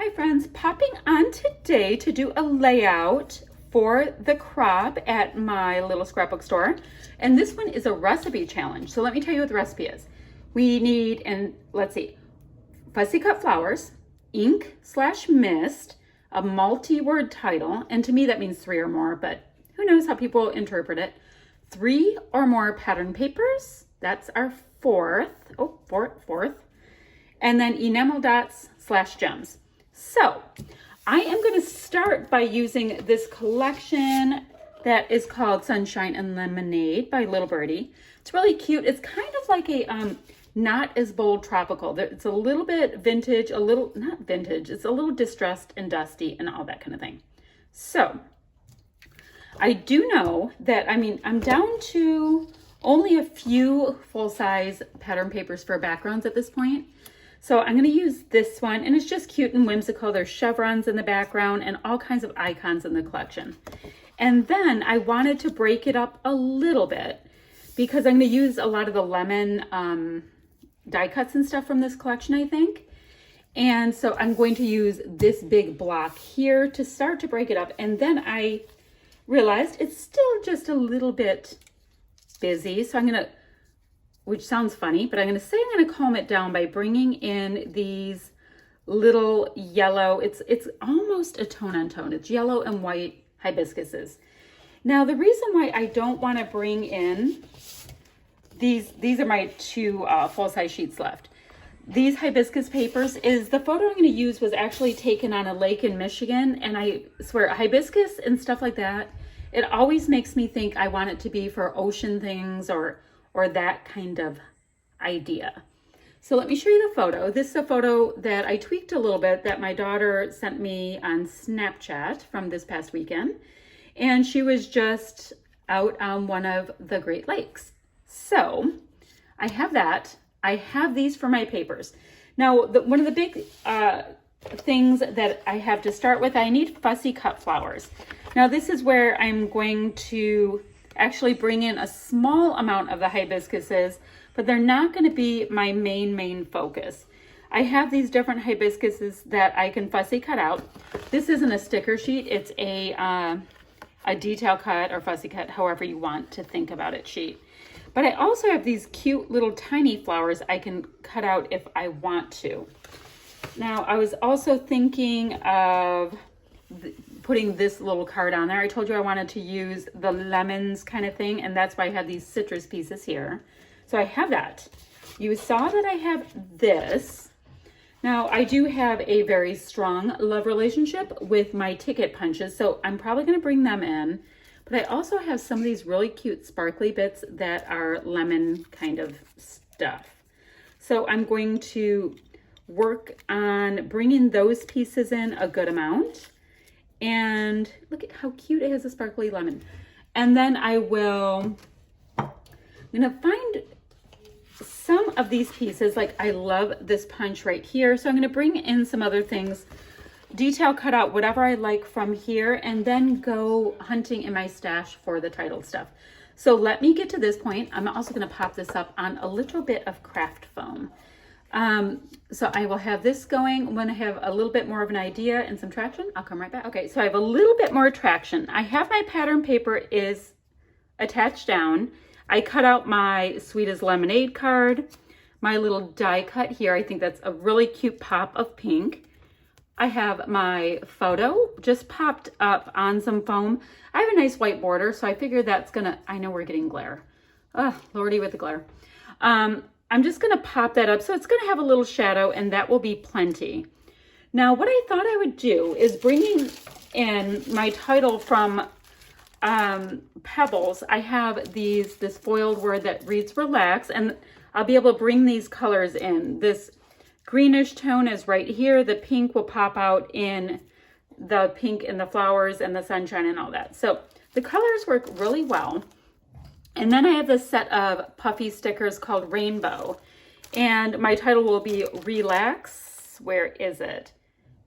Hi friends, popping on today to do a layout for the crop at My Little Scrapbook Store. And this one is a recipe challenge. So let me tell you what the recipe is. We need, and let's see, fussy cut flowers, ink/mist, a multi-word title, and to me that means 3 or more, but who knows how people interpret it. 3 or more pattern papers, that's our fourth. And then enamel dots/gems. So I am going to start by using this collection that is called Sunshine and Lemonade by Little Birdie. It's really cute. It's kind of like a not as bold tropical. It's a little bit vintage, not vintage, it's a little distressed and dusty and all that kind of thing. So I do know that, I'm down to only a few full-size pattern papers for backgrounds at this point. So I'm going to use this one, and it's just cute and whimsical. There's chevrons in the background and all kinds of icons in the collection. And then I wanted to break it up a little bit because I'm going to use a lot of the lemon die cuts and stuff from this collection, I think. And so I'm going to use this big block here to start to break it up. And then I realized it's still just a little bit busy. So I'm going to, which sounds funny, but I'm going to calm it down by bringing in these little yellow, it's almost a tone on tone. It's yellow and white hibiscuses. Now, the reason why I don't want to bring in these are my 2 full-size sheets left. These hibiscus papers is the photo I'm going to use was actually taken on a lake in Michigan. And I swear hibiscus and stuff like that, it always makes me think I want it to be for ocean things or that kind of idea. So let me show you the photo. This is a photo that I tweaked a little bit that my daughter sent me on Snapchat from this past weekend. And she was just out on one of the Great Lakes. So I have that. I have these for my papers. Now, one of the big things that I have to start with, I need fussy cut flowers. Now this is where I'm going to actually bring in a small amount of the hibiscuses, but they're not going to be my main focus. I have these different hibiscuses that I can fussy cut out. This isn't a sticker sheet, it's a detail cut or fussy cut, however you want to think about it, sheet. But I also have these cute little tiny flowers I can cut out if I want to. Now, I was also thinking of putting this little card on there. I told you I wanted to use the lemons kind of thing, and that's why I have these citrus pieces here. So I have that. You saw that I have this. Now, I do have a very strong love relationship with my ticket punches, so I'm probably going to bring them in. But I also have some of these really cute sparkly bits that are lemon kind of stuff. So I'm going to work on bringing those pieces in a good amount. And look at how cute it has a sparkly lemon. And then I'm going to find some of these pieces, like I love this punch right here. So I'm going to bring in some other things, detail cut out whatever I like from here, and then go hunting in my stash for the title stuff. So let me get to this point. I'm also going to pop this up on a little bit of craft foam. So I will have this going when I have a little bit more of an idea and some traction. I'll come right back. Okay, so I have a little bit more traction. I have my pattern paper is attached down. I cut out my Sweet as Lemonade card, my little die cut here. I think that's a really cute pop of pink. I have my photo just popped up on some foam. I have a nice white border, so I figure that's gonna, I know we're getting glare. Oh, Lordy with the glare. I'm just going to pop that up. So it's going to have a little shadow, and that will be plenty. Now, what I thought I would do is bringing in my title from Pebbles. I have this foiled word that reads relax, and I'll be able to bring these colors in. This greenish tone is right here. The pink will pop out in the pink and the flowers and the sunshine and all that. So the colors work really well. And then I have this set of puffy stickers called Rainbow. And my title will be Relax. Where is it?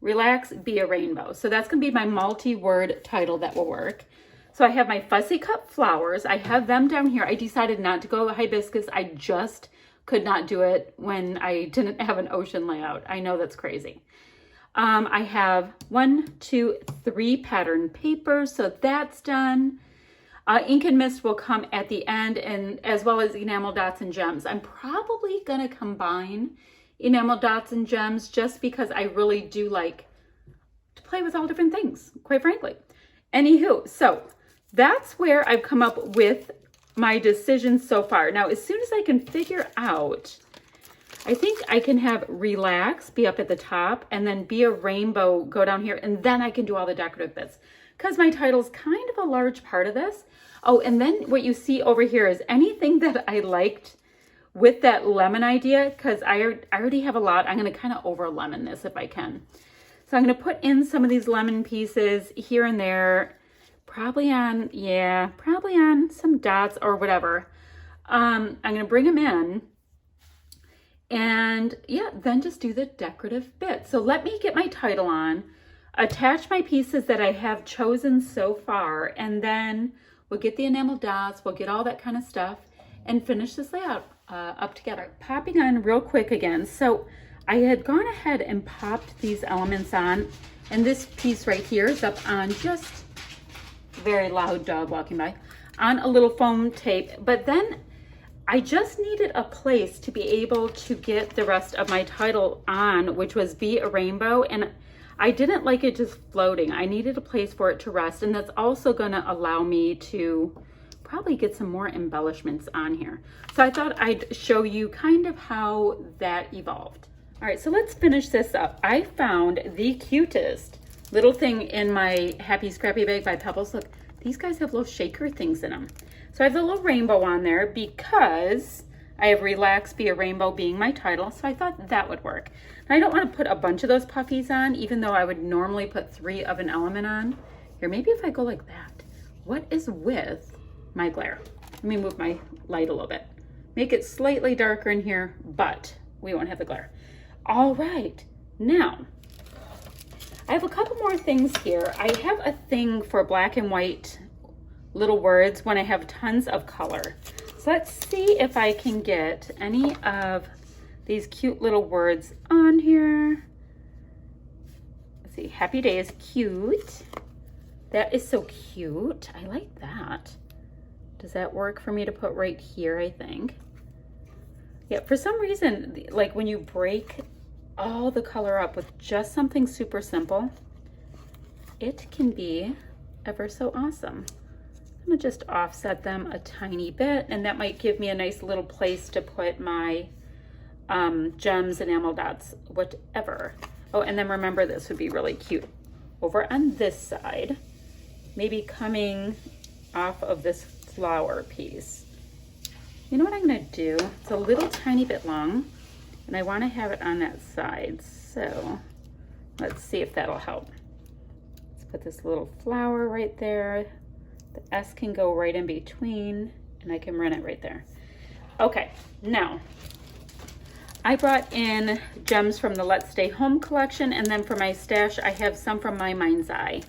Relax, Be a Rainbow. So that's going to be my multi-word title that will work. So I have my fussy cut flowers. I have them down here. I decided not to go hibiscus. I just could not do it when I didn't have an ocean layout. I know that's crazy. I have 1, 2, 3 pattern papers, so that's done. Ink and mist will come at the end, and as well as enamel dots and gems. I'm probably gonna combine enamel dots and gems just because I really do like to play with all different things, quite frankly. Anywho, so that's where I've come up with my decisions so far. Now, as soon as I can figure out, I think I can have relax be up at the top and then be a rainbow go down here, and then I can do all the decorative bits because my title's kind of a large part of this. Oh, and then what you see over here is anything that I liked with that lemon idea, because I already have a lot. I'm going to kind of over lemon this if I can. So I'm going to put in some of these lemon pieces here and there, probably on some dots or whatever. I'm going to bring them in and yeah, then just do the decorative bit. So let me get my title on, attach my pieces that I have chosen so far, and then we'll get the enamel dots, we'll get all that kind of stuff and finish this layout up together. Popping on real quick again. So I had gone ahead and popped these elements on, and this piece right here is up on just very loud dog walking by on a little foam tape, but then I just needed a place to be able to get the rest of my title on, which was Be a Rainbow, and I didn't like it just floating. I needed a place for it to rest, and that's also gonna allow me to probably get some more embellishments on here. So I thought I'd show you kind of how that evolved. All right, so let's finish this up. I found the cutest little thing in my Happy Scrappy Bag by Pebbles. Look, these guys have little shaker things in them. So I have the little rainbow on there because I have Relax Be a Rainbow being my title, so I thought that would work. Now, I don't want to put a bunch of those puffies on, even though I would normally put 3 of an element on. Here, maybe if I go like that. What is with my glare? Let me move my light a little bit. Make it slightly darker in here, but we won't have the glare. All right, now, I have a couple more things here. I have a thing for black and white little words when I have tons of color. So let's see if I can get any of these cute little words on here. Let's see, Happy Day is cute. That is so cute. I like that. Does that work for me to put right here, I think? Yeah, for some reason, like when you break all the color up with just something super simple, it can be ever so awesome. I'm gonna just offset them a tiny bit, and that might give me a nice little place to put my gems, enamel dots, whatever. Oh, and then remember, this would be really cute over on this side, maybe coming off of this flower piece. You know what I'm gonna do? It's a little tiny bit long, and I wanna have it on that side. So let's see if that'll help. Let's put this little flower right there. The S can go right in between, and I can run it right there. Okay, now, I brought in gems from the Let's Stay Home collection, and then for my stash, I have some from My Mind's Eye.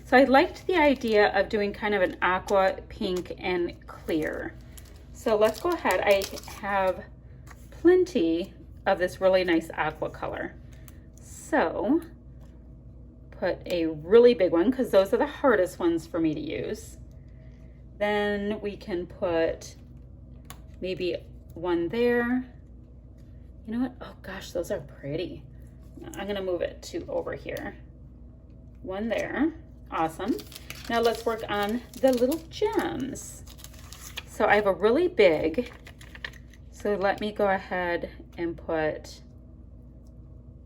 So I liked the idea of doing kind of an aqua, pink, and clear. So let's go ahead. I have plenty of this really nice aqua color. So put a really big one, because those are the hardest ones for me to use. Then we can put maybe one there. You know what? Oh gosh, those are pretty. I'm gonna move it to over here. One there. Awesome. Now let's work on the little gems. So I have a really big, so let me go ahead and put,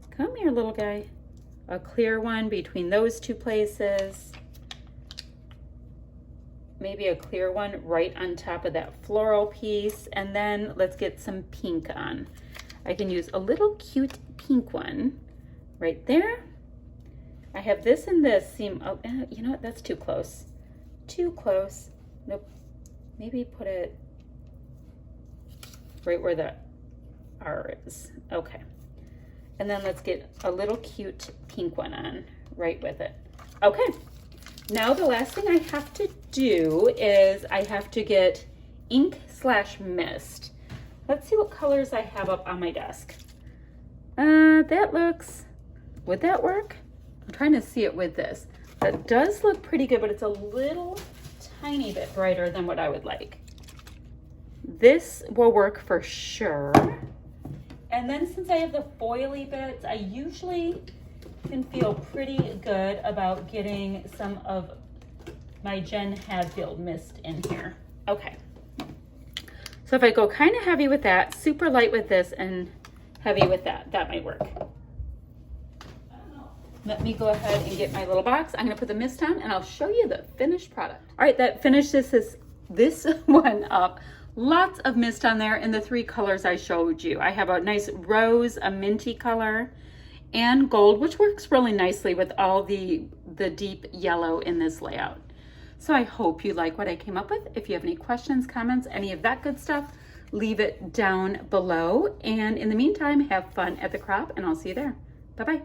come here little guy, a clear one between those two places. Maybe a clear one right on top of that floral piece, and then let's get some pink on. I can use a little cute pink one right there. I have this and this seem, oh, you know what, that's too close. Too close. Nope. Maybe put it right where the R is. Okay. And then let's get a little cute pink one on right with it. Okay. Now the last thing I have to do is I have to get ink/mist. Let's see what colors I have up on my desk. That looks Would that work? I'm trying to see it with this. That does look pretty good, but it's a little tiny bit brighter than what I would like. This will work for sure. And then since I have the foily bits, I usually can feel pretty good about getting some of my Jen Hadfield mist in here. Okay. So if I go kind of heavy with that, super light with this, and heavy with that, that might work. Let me go ahead and get my little box. I'm gonna put the mist on and I'll show you the finished product. All right, that finishes this one up. Lots of mist on there in the 3 colors I showed you. I have a nice rose, a minty color, and gold, which works really nicely with all the deep yellow in this layout. So I hope you like what I came up with. If you have any questions, comments, any of that good stuff, leave it down below. And in the meantime, have fun at the crop, and I'll see you there. Bye-bye.